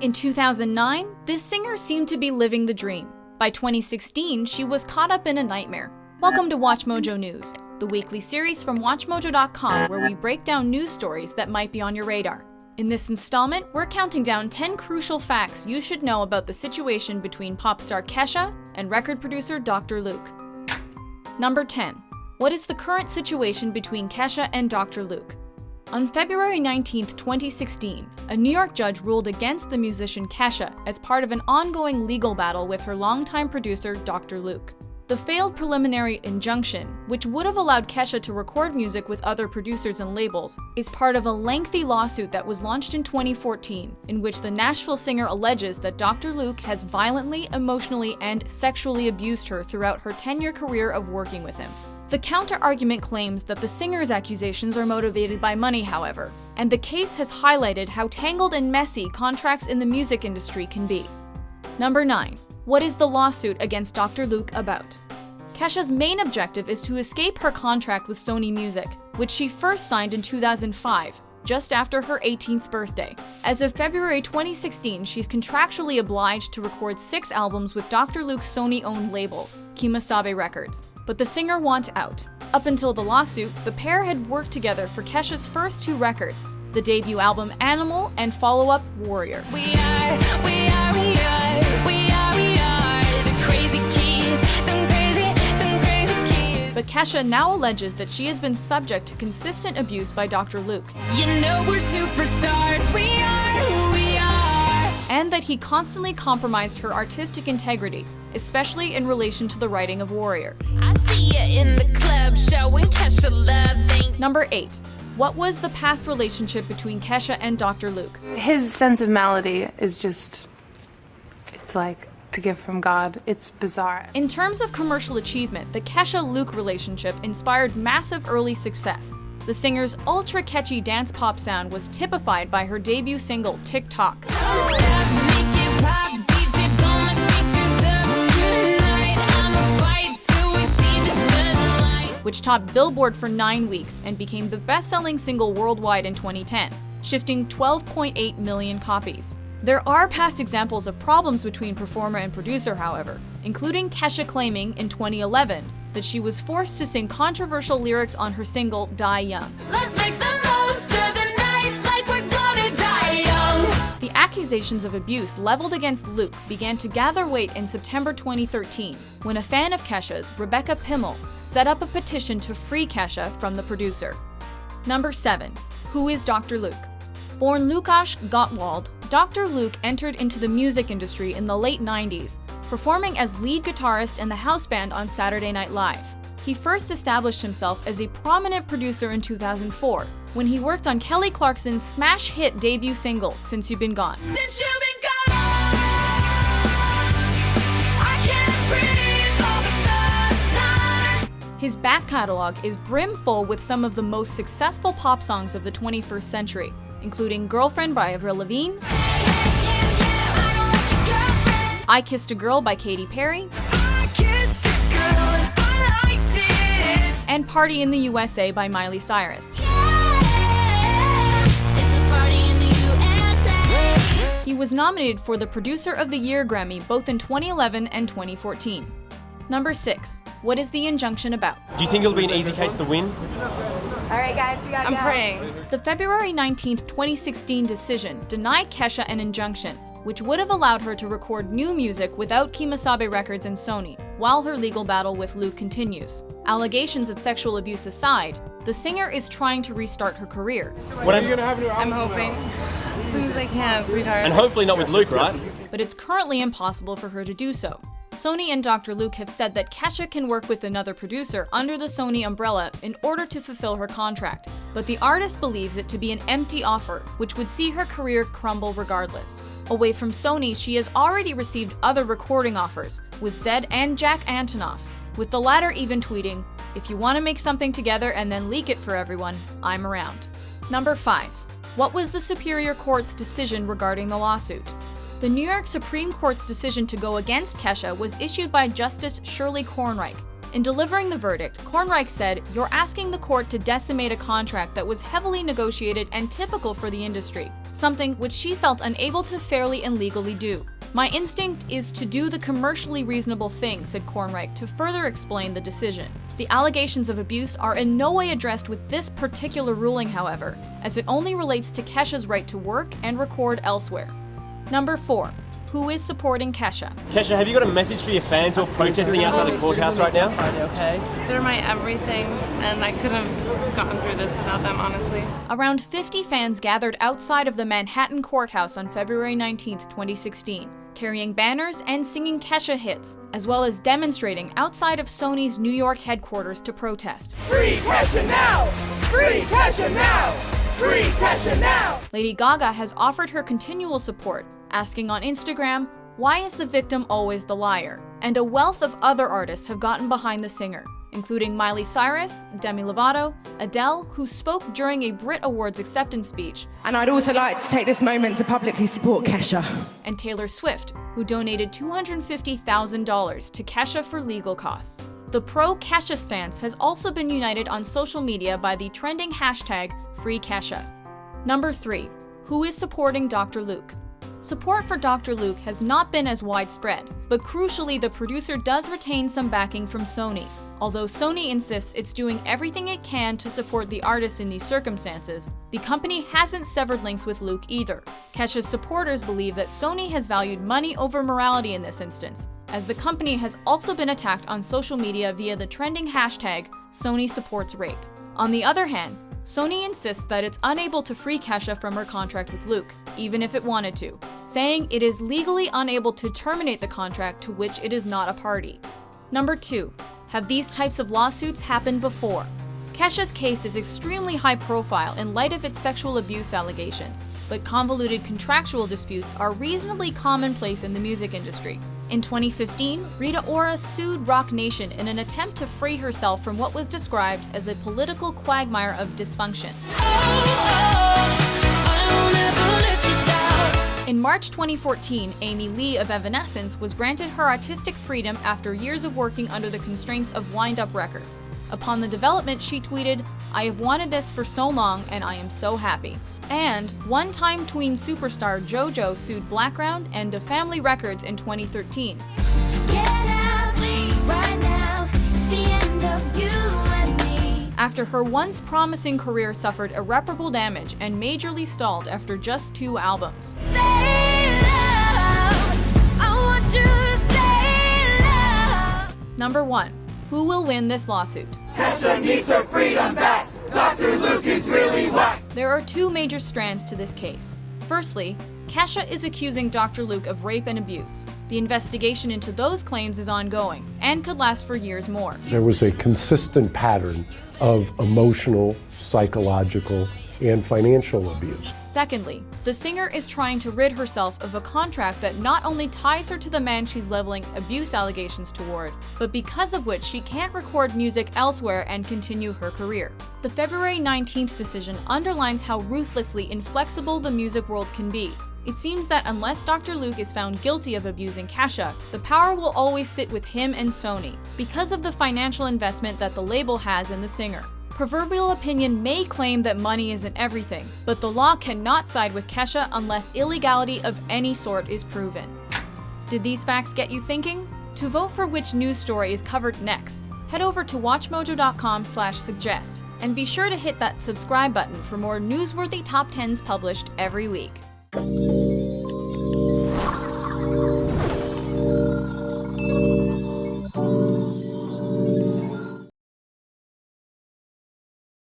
In 2009, this singer seemed to be living the dream. By 2016, she was caught up in a nightmare. Welcome to WatchMojo News, the weekly series from WatchMojo.com where we break down news stories that might be on your radar. In this installment, we're counting down 10 crucial facts you should know about the situation between pop star Kesha and record producer Dr. Luke. Number 10. What is the current situation between Kesha and Dr. Luke? On February 19, 2016, a New York judge ruled against the musician Kesha as part of an ongoing legal battle with her longtime producer Dr. Luke. The failed preliminary injunction, which would have allowed Kesha to record music with other producers and labels, is part of a lengthy lawsuit that was launched in 2014, in which the Nashville singer alleges that Dr. Luke has violently, emotionally, and sexually abused her throughout her 10-year career of working with him. The counter-argument claims that the singer's accusations are motivated by money, however, and the case has highlighted how tangled and messy contracts in the music industry can be. Number 9. What is the lawsuit against Dr. Luke about? Kesha's main objective is to escape her contract with Sony Music, which she first signed in 2005, just after her 18th birthday. As of February 2016, she's contractually obliged to record 6 albums with Dr. Luke's Sony-owned label, Kemosabe Records. But the singer wants out. Up until the lawsuit, the pair had worked together for Kesha's first 2 records, the debut album Animal and follow-up Warrior. We are the crazy kids, them crazy kids. But Kesha now alleges that she has been subject to consistent abuse by Dr. Luke. You know we're superstars, we are who we are. And that he constantly compromised her artistic integrity, especially in relation to the writing of Warrior. I see you in the club showing Kesha love. Number 8. What was the past relationship between Kesha and Dr. Luke? His sense of melody is just, it's like a gift from God. It's bizarre. In terms of commercial achievement, the Kesha-Luke relationship inspired massive early success. The singer's ultra-catchy dance pop sound was typified by her debut single, TikTok, which topped Billboard for 9 weeks and became the best-selling single worldwide in 2010, shifting 12.8 million copies. There are past examples of problems between performer and producer, however, including Kesha claiming in 2011 that she was forced to sing controversial lyrics on her single Die Young. Let's make the most of the night like we're gonna die young. The accusations of abuse leveled against Luke began to gather weight in September 2013, when a fan of Kesha's, Rebecca Pimmel, set up a petition to free Kesha from the producer. Number 7. Who is Dr. Luke? Born Lukasz Gottwald, Dr. Luke entered into the music industry in the late 90s, performing as lead guitarist in the house band on Saturday Night Live. He first established himself as a prominent producer in 2004, when he worked on Kelly Clarkson's smash hit debut single, Since You've Been Gone. Since you've been gone, I can't breathe for the first time. His back catalog is brimful with some of the most successful pop songs of the 21st century, including Girlfriend by Avril Lavigne, I Kissed a Girl by Katy Perry, and Party in the USA by Miley Cyrus. He was nominated for the Producer of the Year Grammy both in 2011 and 2014. Number 6. What is the injunction about? Do you think it'll be an easy case to win? All right, guys, we gotta I'm go. praying. The February 19, 2016 decision denied Kesha an injunction, which would have allowed her to record new music without Kemosabe Records and Sony, while her legal battle with Luke continues. Allegations of sexual abuse aside, the singer is trying to restart her career. I'm hoping. As soon as I can, sweetheart. And hopefully not with Luke, right? But it's currently impossible for her to do so. Sony and Dr. Luke have said that Kesha can work with another producer under the Sony umbrella in order to fulfill her contract, but the artist believes it to be an empty offer, which would see her career crumble regardless. Away from Sony, she has already received other recording offers, with Zedd and Jack Antonoff, with the latter even tweeting, "If you want to make something together and then leak it for everyone, I'm around." Number 5. What was the Superior Court's decision regarding the lawsuit? The New York Supreme Court's decision to go against Kesha was issued by Justice Shirley Kornreich. In delivering the verdict, Kornreich said, "You're asking the court to decimate a contract that was heavily negotiated and typical for the industry, something which she felt unable to fairly and legally do. "My instinct is to do the commercially reasonable thing," said Kornreich to further explain the decision. The allegations of abuse are in no way addressed with this particular ruling, however, as it only relates to Kesha's right to work and record elsewhere. Number 4. Who is supporting Kesha? Kesha, have you got a message for your fans who are protesting outside the courthouse right now? They're my everything, and I couldn't have gotten through this without them, honestly. Around 50 fans gathered outside of the Manhattan courthouse on February 19, 2016, carrying banners and singing Kesha hits, as well as demonstrating outside of Sony's New York headquarters to protest. Free Kesha now! Free Kesha now! Free Kesha now! Lady Gaga has offered her continual support, asking on Instagram, "Why is the victim always the liar?" And a wealth of other artists have gotten behind the singer, including Miley Cyrus, Demi Lovato, Adele, who spoke during a Brit Awards acceptance speech, And I'd also like to take this moment to publicly support Kesha. and Taylor Swift, who donated $250,000 to Kesha for legal costs. The pro-Kesha stance has also been united on social media by the trending hashtag #FreeKesha. Number 3. Who is supporting Dr. Luke? Support for Dr. Luke has not been as widespread, but crucially the producer does retain some backing from Sony. Although Sony insists it's doing everything it can to support the artist in these circumstances, the company hasn't severed links with Luke either. Kesha's supporters believe that Sony has valued money over morality in this instance, as the company has also been attacked on social media via the trending hashtag #SonySupportsRape. On the other hand, Sony insists that it's unable to free Kesha from her contract with Luke, even if it wanted to, saying it is legally unable to terminate the contract to which it is not a party. Number 2. Have these types of lawsuits happened before? Kesha's case is extremely high profile in light of its sexual abuse allegations, but convoluted contractual disputes are reasonably commonplace in the music industry. In 2015, Rita Ora sued Roc Nation in an attempt to free herself from what was described as a political quagmire of dysfunction. In March 2014, Amy Lee of Evanescence was granted her artistic freedom after years of working under the constraints of Wind Up Records. Upon the development, she tweeted, "I have wanted this for so long and I am so happy." And one-time tween superstar JoJo sued Blackground and Da Family Records in 2013. Get out right now. It's the end of you and me. After her once promising career suffered irreparable damage and majorly stalled after just 2 albums. Say love. I want you to say love. Number 1. Who will win this lawsuit? Kesha needs her freedom back. Dr. Luke is really whack. There are 2 major strands to this case. Firstly, Kesha is accusing Dr. Luke of rape and abuse. The investigation into those claims is ongoing and could last for years more. There was a consistent pattern of emotional, psychological, and financial abuse. Secondly, the singer is trying to rid herself of a contract that not only ties her to the man she's leveling abuse allegations toward, but because of which she can't record music elsewhere and continue her career. The February 19th decision underlines how ruthlessly inflexible the music world can be. It seems that unless Dr. Luke is found guilty of abusing Kesha, the power will always sit with him and Sony, because of the financial investment that the label has in the singer. Proverbial opinion may claim that money isn't everything, but the law cannot side with Kesha unless illegality of any sort is proven. Did these facts get you thinking? To vote for which news story is covered next, head over to WatchMojo.com/suggest, and be sure to hit that subscribe button for more newsworthy top 10s published every week.